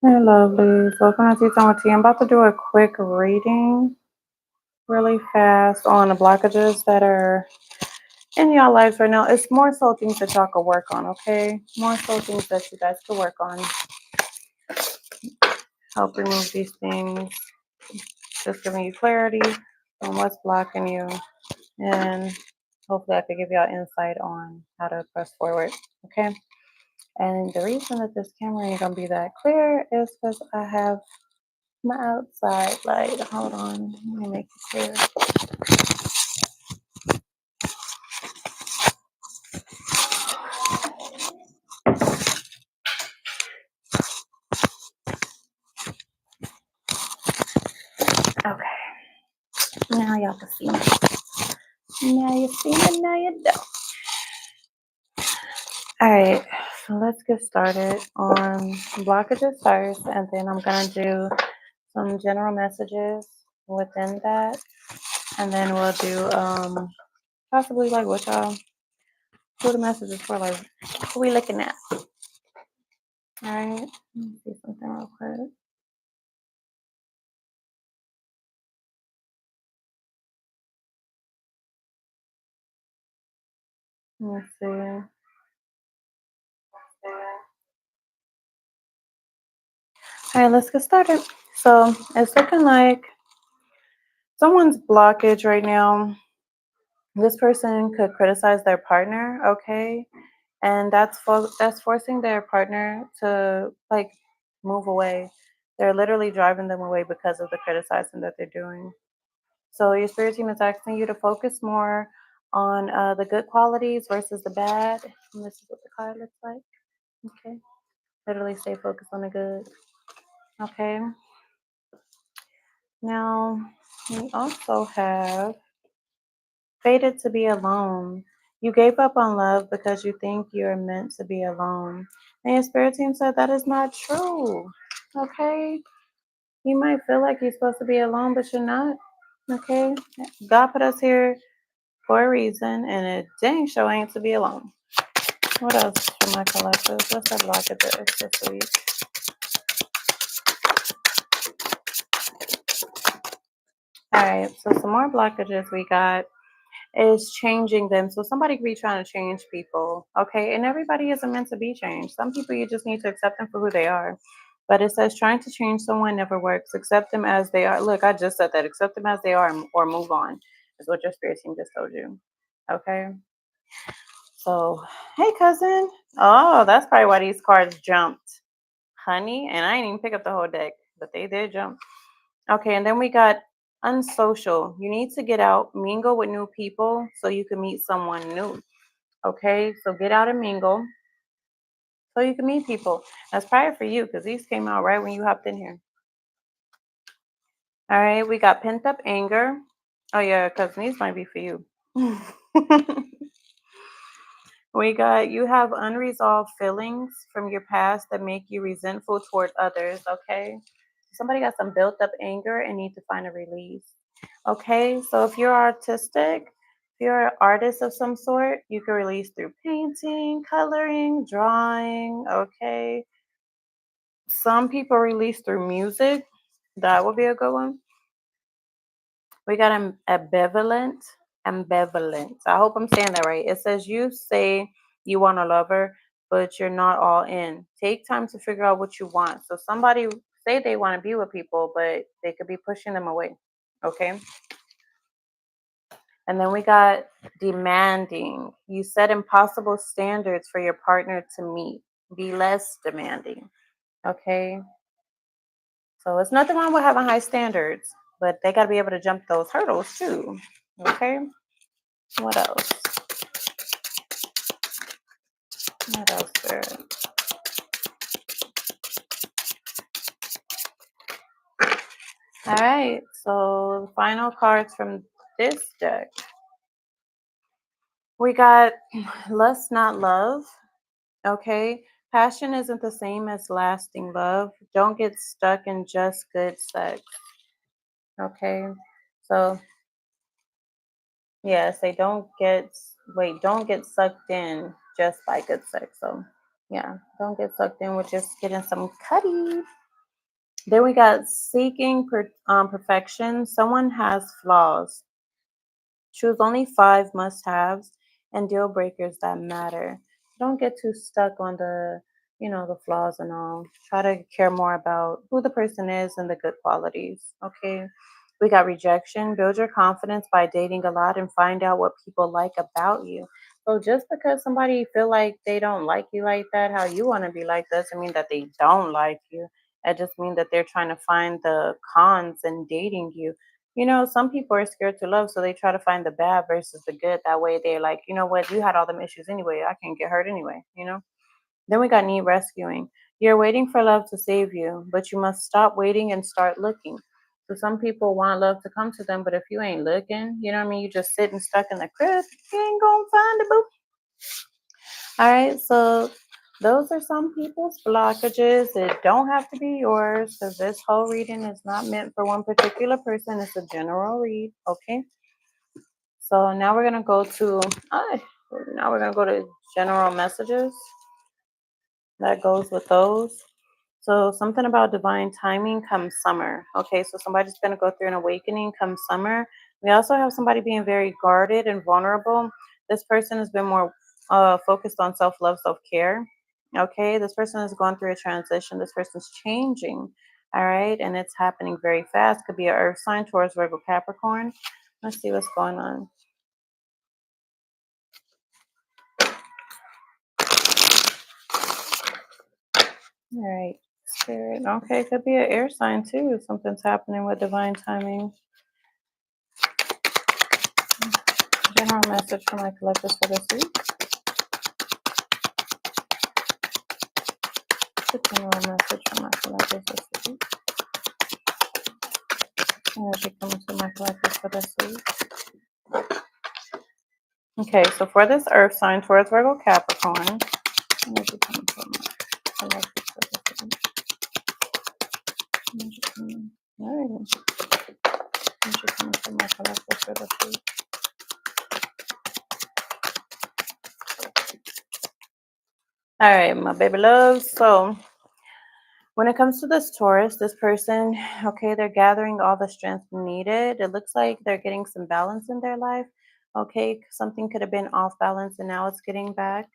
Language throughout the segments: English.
Hey, lovelies. Welcome to Tea Time with Tea. I'm about to do a quick reading really fast on the blockages that are in y'all lives right now. It's more so things that y'all could work on, okay? More so things that you guys could work on. Help remove these things. Just giving you clarity on what's blocking you. And hopefully I could give y'all insight on how to press forward, okay? And the reason that this camera ain't gonna be that clear is because I have my outside light. Hold on, let me make it clear. Okay, now y'all can see me. Now you see me, now you don't. All right, so let's get started on blockages first, and then I'm gonna do some general messages within that, and then we'll do possibly like what y'all who the messages for, like who we looking at. All right, let me see something real quick. Let me see. All right, let's get started. So it's looking like someone's blockage right now. This person could criticize their partner, okay, and that's forcing their partner to like move away. They're literally driving them away because of the criticizing that they're doing. So your spirit team is asking you to focus more on the good qualities versus the bad. And this is what the card looks like. Okay, literally stay focused on the good. Okay. Now we also have fated to be alone. You gave up on love because you think you're meant to be alone. And your spirit team said that is not true. Okay? You might feel like you're supposed to be alone, but you're not. Okay? God put us here for a reason, and it dang sure ain't to be alone. What else for my collective? What's our blockages this week? All right, so some more blockages we got is changing them. So somebody could be trying to change people, okay? And everybody isn't meant to be changed. Some people you just need to accept them for who they are. But it says trying to change someone never works. Accept them as they are. Look, I just said that. Accept them as they are or move on is what your spirit team just told you. Okay. So, hey, cousin. Oh, that's probably why these cards jumped, honey. And I didn't even pick up the whole deck, but they did jump. Okay, and then we got unsocial. You need to get out, mingle with new people so you can meet someone new. Okay, so get out and mingle so you can meet people. That's probably for you because these came out right when you hopped in here. All right, we got pent up anger. Oh, yeah, cousin, these might be for you. We got you have unresolved feelings from your past that make you resentful toward others. Okay, somebody got some built up anger and need to find a release. Okay, so if you're artistic, if you're an artist of some sort, you can release through painting, coloring, drawing. Okay, some people release through music. That would be a good one. We got ambivalent. Ambivalent. I hope I'm saying that right. It says you say you want a lover, but you're not all in. Take time to figure out what you want. So somebody say they want to be with people, but they could be pushing them away. Okay. And then we got demanding. You set impossible standards for your partner to meet. Be less demanding. Okay. So it's nothing wrong with having high standards, but they got to be able to jump those hurdles too. Okay. What else? What else, Spirit? All right. So the final cards from this deck. We got lust, not love. Okay. Passion isn't the same as lasting love. Don't get stuck in just good sex. Okay. So yeah, say don't get sucked in just by good sex. So yeah, don't get sucked in with just getting some cutty. Then we got seeking perfection. Someone has flaws. Choose only 5 must-haves and deal breakers that matter. Don't get too stuck on the flaws and all. Try to care more about who the person is and the good qualities. Okay. We got rejection. Build your confidence by dating a lot and find out what people like about you. So just because somebody feel like they don't like you like that, how you want to be like, doesn't mean that they don't like you. It just means that they're trying to find the cons in dating you. Some people are scared to love, so they try to find the bad versus the good. That way they're like, you know what, you had all them issues anyway. I can't get hurt anyway. Then we got need rescuing. You're waiting for love to save you, but you must stop waiting and start looking. So some people want love to come to them, but if you ain't looking, you know what I mean? You just sitting stuck in the crib, you ain't gonna find a boo. All right, so those are some people's blockages. It don't have to be yours because this whole reading is not meant for one particular person. It's a general read, okay? So now we're gonna go to general messages that goes with those. So something about divine timing comes summer. Okay, so somebody's gonna go through an awakening come summer. We also have somebody being very guarded and vulnerable. This person has been more focused on self-love, self-care. Okay, this person is going through a transition. This person's changing. All right, and it's happening very fast. Could be an earth sign, Taurus, Virgo, Capricorn. Let's see what's going on. All right, spirit. Okay, could be an air sign too. Something's happening with divine timing. General message for my collectors for this week. The general message for my collectors this week. Energy coming to my collectors for this week. Okay, so for this earth sign, Taurus, Virgo, Capricorn. Energy coming to my collectors for this week. Energy coming. All right. Energy coming to my collectors for this week. All right, my baby loves. So when it comes to this Taurus, this person, okay, they're gathering all the strength needed. It looks like they're getting some balance in their life. Okay, something could have been off balance and now it's getting back.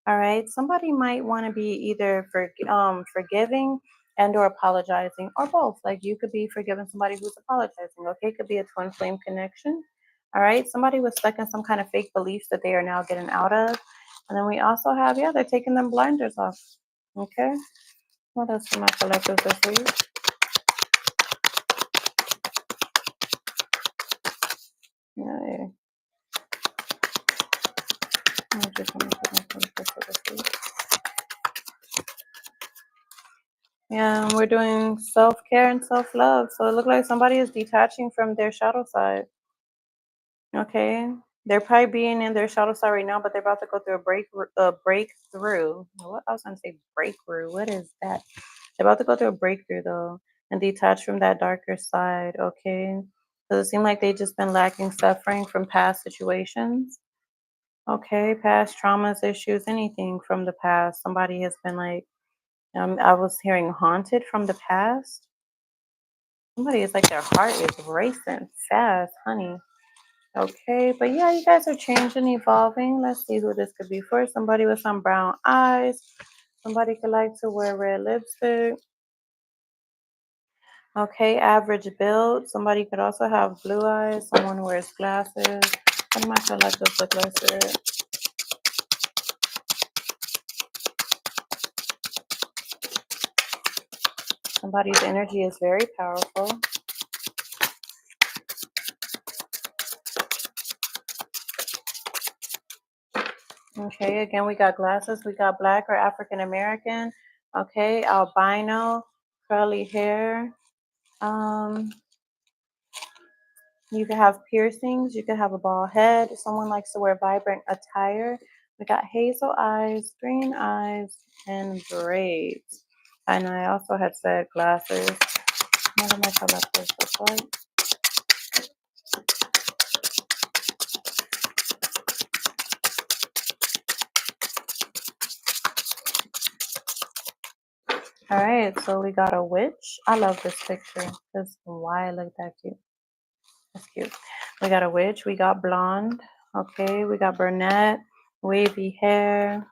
All right, somebody might want to be either forgiving and or apologizing or both. Like you could be forgiving somebody who's apologizing. Okay, it could be a twin flame connection. All right, somebody was stuck in some kind of fake beliefs that they are now getting out of. And then we also have, yeah, they're taking them blinders off. Okay. What else for my collectors this week? Yeah, I'm just gonna put my collectors for this week. Yeah, and we're doing self-care and self-love. So it looks like somebody is detaching from their shadow side. Okay. They're probably being in their shadow side right now, but they're about to go through a breakthrough. What I was gonna say breakthrough. What is that? They're about to go through a breakthrough though and detach from that darker side. Okay. Does it seem like they just been lacking suffering from past situations? Okay, past traumas, issues, anything from the past. Somebody has been like, I was hearing haunted from the past. Somebody is like their heart is racing fast, honey. Okay, but yeah, you guys are changing, evolving. Let's see who this could be for. Somebody with some brown eyes. Somebody could like to wear red lipstick. Okay, average build. Somebody could also have blue eyes. Someone wears glasses. What am I collective look like spirit? Somebody's energy is very powerful. Okay, again, we got glasses. We got black or African American. Okay, albino, curly hair. Um, you could have piercings. You could have a bald head. Someone likes to wear vibrant attire. We got hazel eyes, green eyes, and braids. And I also had said glasses. What am I collectors look like? All right, so we got a witch. I love this picture. Because why I look that cute? That's cute. We got a witch. We got blonde. Okay, we got brunette, wavy hair,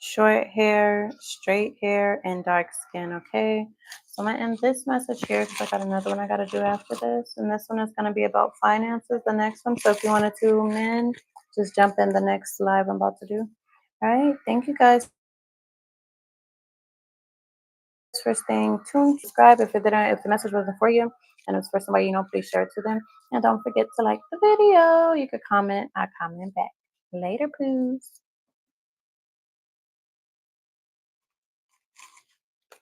short hair, straight hair, and dark skin. Okay, so I'm gonna end this message here because I got another one I gotta do after this, and this one is gonna be about finances. The next one. So if you want to tune in, just jump in the next live I'm about to do. All right, thank you guys for staying tuned. Subscribe if it didn't, if the message wasn't for you and it's for somebody you know, please share it to them. And don't forget to like the video. You could comment, I comment back. Later, poos.